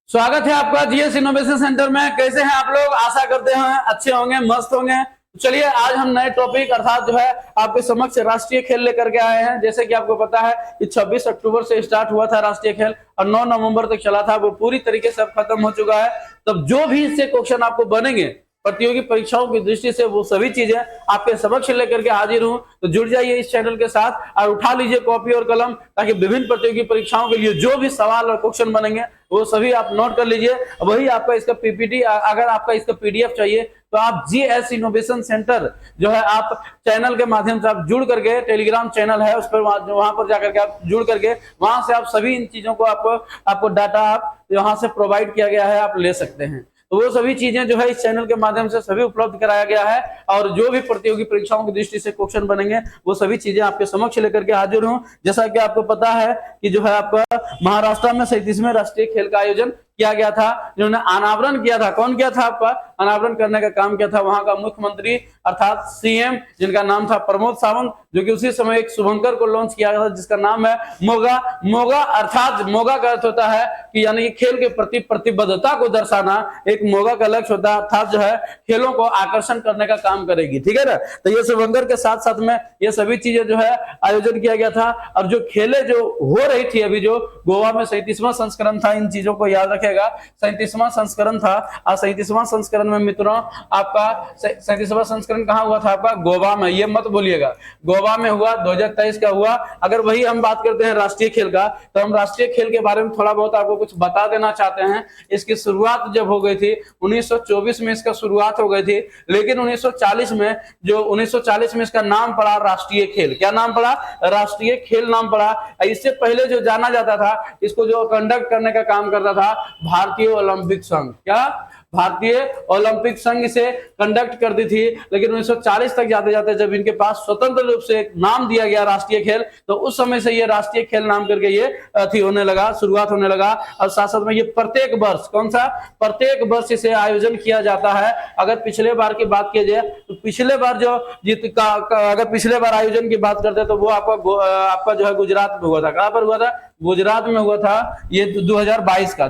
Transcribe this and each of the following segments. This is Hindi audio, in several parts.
स्वागत है आपका जीएस इनोवेशन सेंटर में। कैसे हैं आप लोग? आशा करते हैं अच्छे होंगे, मस्त होंगे। चलिए आज हम नए टॉपिक अर्थात जो है आपके समक्ष राष्ट्रीय खेल लेकर के आए हैं। जैसे कि आपको पता है कि 26 अक्टूबर से स्टार्ट हुआ था राष्ट्रीय खेल और 9 नवंबर तक चला था। वो पूरी तरीके से अब खत्म हो चुका है। तब जो भी इससे क्वेश्चन आपको बनेंगे प्रतियोगी परीक्षाओं की दृष्टि से, वो सभी चीजें आपके समक्ष लेकर के हाजिर हूं। तो जुड़ जाइए इस चैनल के साथ और उठा लीजिए कॉपी और कलम, ताकि विभिन्न प्रतियोगी परीक्षाओं के लिए जो भी सवाल और क्वेश्चन बनेंगे वो सभी आप नोट कर लीजिए। वही आपका इसका पीपीटी, अगर आपका इसका पीडीएफ चाहिए तो आप जीएस इनोवेशन सेंटर जो है आप चैनल के माध्यम से आप जुड़ करके, टेलीग्राम चैनल है उस पर, वहां पर जाकर के आप जुड़ करके वहां से आप सभी इन चीजों को आपको डाटा आप यहाँ से प्रोवाइड किया गया है, आप ले सकते हैं। तो वो सभी चीजें जो है इस चैनल के माध्यम से सभी उपलब्ध कराया गया है और जो भी प्रतियोगी परीक्षाओं की दृष्टि से क्वेश्चन बनेंगे वो सभी चीजें आपके समक्ष लेकर के हाजिर हूं। जैसा कि आपको पता है कि जो है आपका महाराष्ट्र में 37वें राष्ट्रीय खेल का आयोजन किया गया था, जिन्होंने अनावरण किया था। कौन किया था? आपका अनावरण करने का काम किया था वहां का मुख्यमंत्री अर्थात सीएम, जिनका नाम था प्रमोद सावंत, जो कि उसी समय एक शुभंकर को लॉन्च किया गया था जिसका नाम है मोगा। मोगा अर्थात मोगा का अर्थ होता है कि यानी कि खेल के प्रति प्रतिबद्धता को दर्शाना। एक मोगा का लक्ष्य होता है अर्थात जो है खेलों को आकर्षण करने का काम करेगी, ठीक है ना। तो ये शुभंकर के साथ साथ में ये सभी चीजें जो है आयोजन किया गया था। और जो खेले जो हो रही थी अभी, जो गोवा में 37वां संस्करण था, इन चीजों को याद रखेगा, 37वां संस्करण था। और 37वां संस्करण में मित्रों आपका 37वां संस्करण कहाँ हुआ था? आपका गोवा में। ये मत बोलिएगा, गोवा में हुआ, 2023 का हुआ। अगर वही हम बात करते हैं राष्ट्रीय खेल का, तो हम राष्ट्रीय खेल के बारे में थोड़ा बहुत आपको कुछ बता देना चाहते हैं। इसकी शुरुआत जब हो गई थी 1924 में इसका शुरुआत हो गई थी, लेकिन 1940 में इसका नाम पड़ा राष्ट्रीय खेल। क्या नाम पड़ा? राष्ट्रीय खेल नाम पड़ा। इससे पहले जो जाना जाता था, इसको जो कंडक्ट करने का काम करता था भारतीय ओलंपिक संघ। क्या? भारतीय ओलंपिक संघ से कंडक्ट करती थी। लेकिन 1940 तक जाते जाते जब इनके पास स्वतंत्र रूप से एक नाम दिया गया राष्ट्रीय खेल, तो उस समय से ये राष्ट्रीय खेल नाम करके ये अथी होने लगा, शुरुआत होने लगा। और साथ साथ में ये प्रत्येक वर्ष, कौन सा? प्रत्येक वर्ष इसे आयोजन किया जाता है। अगर पिछले बार की बात की जाए तो पिछले बार जो अगर पिछले बार आयोजन की बात करते तो वो आपका जो है गुजरात में हुआ था। कहां पर हुआ था? गुजरात में हुआ था। ये 2022 का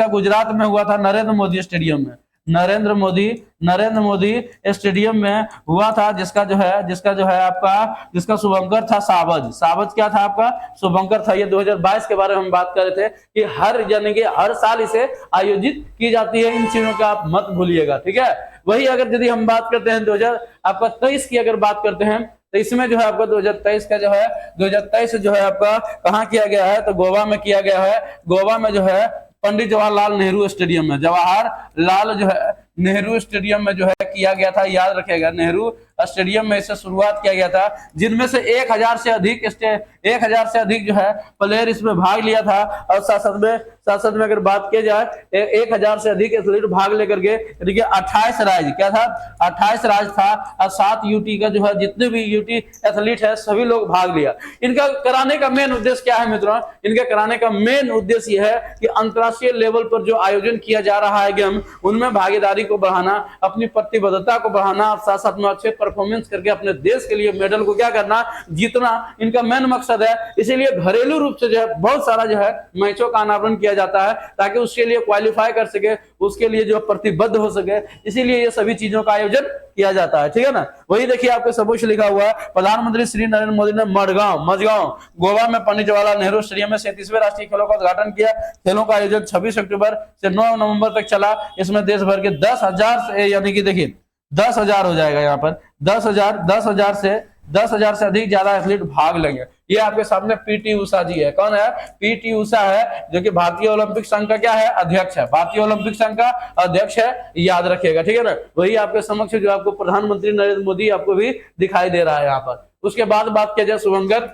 गुजरात में हुआ था, नरेंद्र मोदी स्टेडियम में। नरेंद्र मोदी स्टेडियम में हुआ था, जिसका जो है आपका, जिसका शुभंकर था सावज। क्या था आपका? शुभंकर था। ये 2022 के बारे में हम बात कर रहे थे कि हर साल इसे आयोजित की जाती है। इन चीजों का आप मत भूलिएगा, ठीक है। वही अगर यदि हम बात करते हैं 2023 की अगर बात करते हैं, तो इसमें जो है आपका 2023 का जो है 2023 जो है आपका कहाँ किया गया है? तो गोवा में किया गया है। गोवा में जो है पंडित जवाहरलाल नेहरू स्टेडियम में, जवाहरलाल जो है नेहरू स्टेडियम में जो है किया गया था। याद रखेगा, नेहरू स्टेडियम में इसे शुरुआत किया गया था, जिनमें से 1000 से अधिक जो है प्लेयर इसमें भाग लिया था। और साथ साथ में अगर बात की जाए 1000 से अधिक एथलीट भाग लेकर के, देखिए 28 राज्य, क्या था? 28 राज्य था। और 7 यूटी का जो है, जितने भी यूटी एथलीट है सभी लोग भाग लिया। इनका कराने का मेन उद्देश्य क्या है मित्रों? इनका कराने का मेन उद्देश्य यह है कि अंतर्राष्ट्रीय लेवल पर जो आयोजन किया जा रहा है गेम, उनमें भागीदारी को बढ़ाना, अपनी प्रतिबद्धता को बढ़ाना और साथ साथ में अच्छे परफॉर्मेंस करके अपने देश के लिए मेडल को क्या करना? जीतना। इनका मेन मकसद है। इसीलिए घरेलू रूप से जो है बहुत सारा जो है मैचों का अनावरण किया जाता है, ताकि उसके लिए क्वालिफाई कर सके, उसके लिए जो प्रतिबद्ध हो सके। इसीलिए ये सभी चीजों का आयोजन किया जाता है, ठीक है ना। वही देखिए आपके सबूत लिखा हुआ है, प्रधानमंत्री श्री नरेंद्र मोदी ने मझगांव गोवा में पंडित जवाहरलाल नेहरू स्टेडियम में 37वें राष्ट्रीय खेलों का उद्घाटन किया। खेलों का आयोजन 26 अक्टूबर से 9 नवंबर तक चला। इसमें देश भर के 10,000 से, यानी कि देखिए 10,000 हो जाएगा यहाँ पर, 10,000 से अधिक ज्यादा एथलीट भाग लेंगे। ये आपके सामने पीटी उषा जी है। कौन है? पीटी उषा है, जो कि भारतीय ओलंपिक संघ का क्या है? अध्यक्ष है। भारतीय ओलंपिक संघ का अध्यक्ष है, याद रखिएगा, ठीक है ना। वही आपके समक्ष जो आपको प्रधानमंत्री नरेंद्र मोदी आपको भी दिखाई दे रहा है यहाँ पर। उसके बाद बात किया जाए शुभंकर,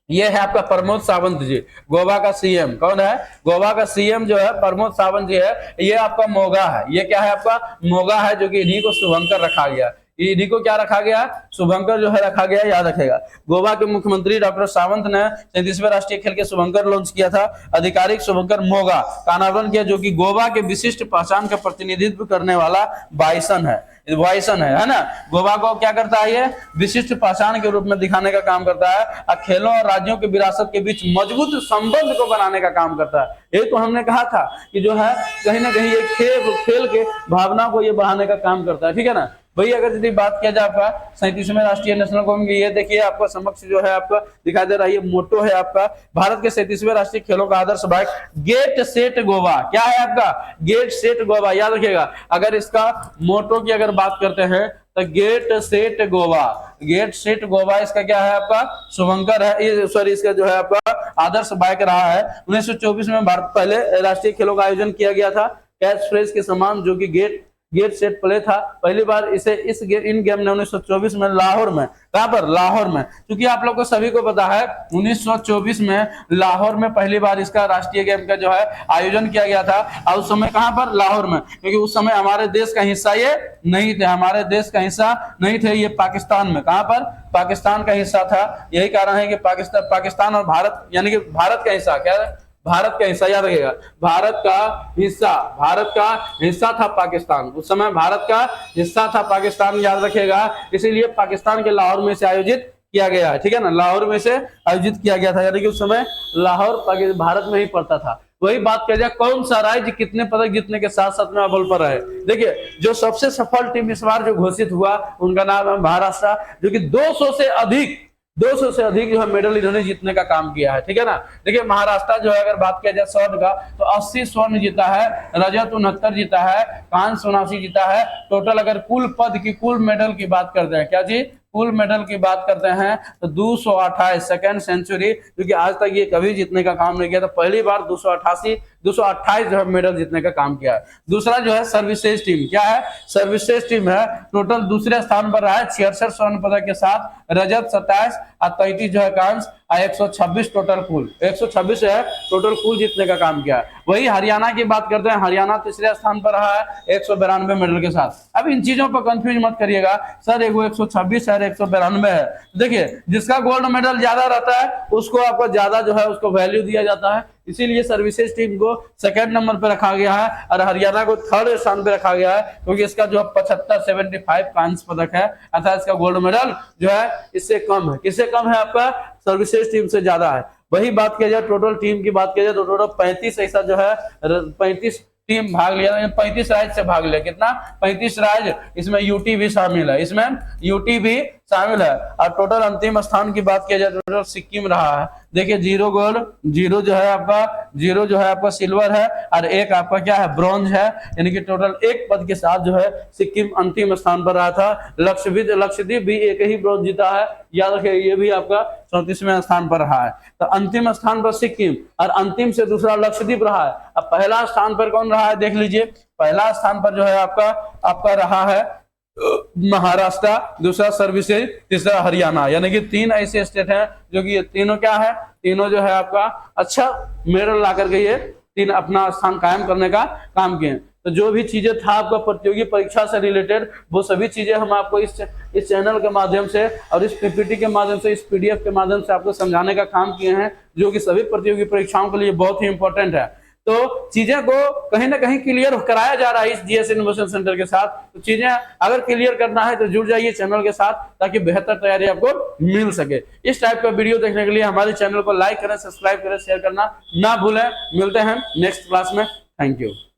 ये है आपका प्रमोद सावंत जी, गोवा का सीएम। कौन है? गोवा का सीएम जो है प्रमोद सावंत जी है। ये आपका मोगा है। ये क्या है? आपका मोगा है, जो कि इन्हीं को शुभंकर रखा गया। इन्हीं को क्या रखा गया, शुभंकर जो है रखा गया, याद रखेगा। गोवा के मुख्यमंत्री डॉक्टर सावंत ने 37वें राष्ट्रीय खेल के शुभंकर लॉन्च किया था। आधिकारिक शुभंकर मोगा का अनावरण किया, जो कि गोवा के विशिष्ट पहचान का प्रतिनिधित्व करने वाला बाइसन है ना। गोवा को क्या करता है, ये विशिष्ट पहचान के रूप में दिखाने का काम करता है और खेलों और राज्यों की विरासत के बीच मजबूत संबंध को बनाने का काम करता है। ये तो हमने कहा था कि जो है कहीं ना कहीं ये खेल के भावना को ये बढ़ाने का काम करता है, ठीक है ना। वही अगर यदि बात किया जाए आपका 37वें राष्ट्रीय नेशनल कांग्रेस, ये देखिए आपका समक्ष जो है आपका दिखाई दे रहा है, ये मोटो है आपका भारत के 37वें राष्ट्रीय खेलों का आदर्श बाइक गेट सेट गोवा। क्या है आपका, गेट सेट गोवा, याद रखिएगा। अगर इसका मोटो की अगर बात करते हैं तो गेट सेट गोवा इसका क्या है आपका, शुभंकर है, सॉरी इसका जो है आपका आदर्श बाइक रहा है। 1924 में भारत पहले राष्ट्रीय खेलों का आयोजन किया गया था कैच फ्रेज के समान, जो कि गेट सेट प्ले था। पहली बार इन गेम ने 1924 में लाहौर में, कहां पर, लाहौर में, क्योंकि आप लोग को सभी को पता है 1924 में लाहौर में पहली बार इसका राष्ट्रीय गेम का जो है आयोजन किया गया था। और उस समय कहां पर, लाहौर में, क्योंकि उस समय हमारे देश का हिस्सा ये नहीं थे, ये पाकिस्तान में, कहां पर, पाकिस्तान का हिस्सा था। यही कारण है कि पाकिस्तान और भारत, यानी कि भारत का हिस्सा, क्या है, भारत का हिस्सा, याद रखिएगा, भारत का हिस्सा था पाकिस्तान, उस समय भारत का हिस्सा था पाकिस्तान, याद रखिएगा। इसीलिए पाकिस्तान के लाहौर में से आयोजित किया गया है, ठीक है ना, लाहौर में से आयोजित किया गया था, यानी कि उस समय लाहौर भारत में ही पड़ता था। वही बात किया जाए कौन सा राज्य कितने पदक जीतने के साथ साथ में अव्वल पर रहे। देखिए जो सबसे सफल टीम इस बार जो घोषित हुआ उनका नाम है महाराष्ट्र, जो कि 200 से अधिक जो है मेडल इन्होंने जीतने का काम किया है, ठीक है ना। देखिए महाराष्ट्र जो है अगर बात किया जाए स्वर्ण का तो 80 स्वर्ण जीता है, रजत 69 जीता है, कांस्य 79 जीता है। टोटल अगर कुल मेडल की बात करते हैं, क्या जी, कुल मेडल की बात करते हैं तो 228 सेकेंड सेंचुरी, क्योंकि आज तक ये कभी जीतने का काम नहीं किया था, पहली बार 228 जो है मेडल जीतने का काम किया है। दूसरा जो है सर्विसेज टीम, क्या है, सर्विसेज टीम है, टोटल दूसरे स्थान पर रहा है 66 स्वर्ण पदक के साथ, रजत 27 और 33 जो है कांस्य, 126 टोटल कुल 126 है टोटल कुल जीतने का काम किया है। वही हरियाणा की बात करते हैं, हरियाणा तीसरे स्थान पर रहा है 192 मेडल के साथ। अब इन चीजों पर कंफ्यूज मत करिएगा, सर एगो 126 है 192 है। देखिए जिसका गोल्ड मेडल ज्यादा रहता है उसको आपको ज्यादा जो है उसको वैल्यू दिया जाता है, इसीलिए सर्विसेज टीम को सेकंड नंबर पे रखा गया है और हरियाणा को थर्ड स्थान पे रखा गया है, क्योंकि इसका जो 75 कांस्य पदक है, अर्थात इसका गोल्ड मेडल जो है इससे कम है। किससे कम है, आपका सर्विसेज टीम से ज्यादा है। वही बात किया जाए टोटल टीम की बात किया जाए तो टोटल 35 ऐसा जो है 35 टीम भाग लिया, 35 राज्य से भाग लिया, कितना, 35 राज्य, इसमें यूटी भी शामिल है, और टोटल अंतिम स्थान की बात किया जाए तो टोटल सिक्किम रहा है। देखिए 0 गोल्ड, 0 जो है आपका सिल्वर है और 1 आपका क्या है, ब्रॉन्ज है, यानी कि टोटल 1 पद के साथ जो है सिक्किम अंतिम स्थान पर रहा था। लक्षद्वीप भी 1 ही ब्रॉन्ज जीता है, याद रखिए, ये भी आपका 34वें स्थान पर रहा है। तो अंतिम स्थान पर सिक्किम और अंतिम से दूसरा लक्षद्वीप रहा है। अब पहला स्थान पर कौन रहा है, देख लीजिए, पहला स्थान पर जो है आपका रहा है महाराष्ट्र, दूसरा सर्विसेज, तीसरा हरियाणा, यानी कि 3 ऐसे स्टेट हैं जो कि ये तीनों क्या है, तीनों जो है आपका अच्छा मेडल ला करके ये 3 अपना स्थान कायम करने का काम किए। तो जो भी चीजें था आपका प्रतियोगी परीक्षा से रिलेटेड, वो सभी चीजें हम आपको इस चैनल के माध्यम से और इस पीपीटी के माध्यम से, इस पीडीएफ के माध्यम से आपको समझाने का काम किए हैं, जो कि सभी प्रतियोगी परीक्षाओं के लिए बहुत ही इंपॉर्टेंट है। तो चीजें को कहीं ना कहीं क्लियर कराया जा रहा है इस जीएस इनोवेशन सेंटर के साथ। तो चीजें अगर क्लियर करना है तो जुड़ जाइए चैनल के साथ, ताकि बेहतर तैयारी आपको मिल सके। इस टाइप का वीडियो देखने के लिए हमारे चैनल को लाइक करें, सब्सक्राइब करें, शेयर करना ना भूलें। मिलते हैं नेक्स्ट क्लास में। Thank you.